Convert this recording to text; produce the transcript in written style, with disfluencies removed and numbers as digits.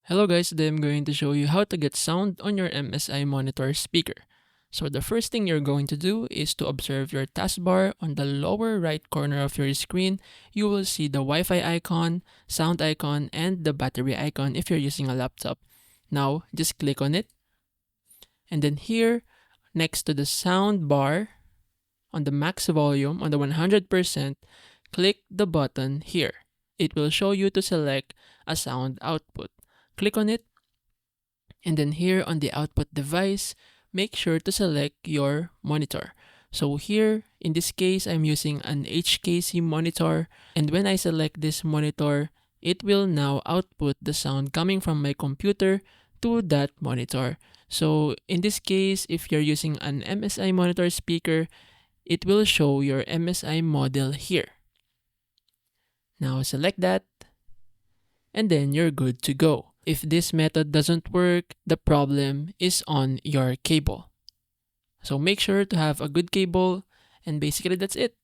Hello guys, today I'm going to show you how to get sound on your MSI monitor speaker. So the first thing you're going to do is to observe your taskbar on the lower right corner of your screen. You will see the Wi-Fi icon, sound icon, and the battery icon if you're using a laptop. Now, just click on it. And then here, next to the sound bar, on the max volume, on the 100%, click the button here. It will show you to select a sound output. Click on it, and then here on the output device, make sure to select your monitor. So here, in this case, I'm using an HKC monitor, and when I select this monitor, it will now output the sound coming from my computer to that monitor. So in this case, if you're using an MSI monitor speaker, it will show your MSI model here. Now select that, and then you're good to go. If this method doesn't work, the problem is on your cable. So make sure to have a good cable, and basically that's it.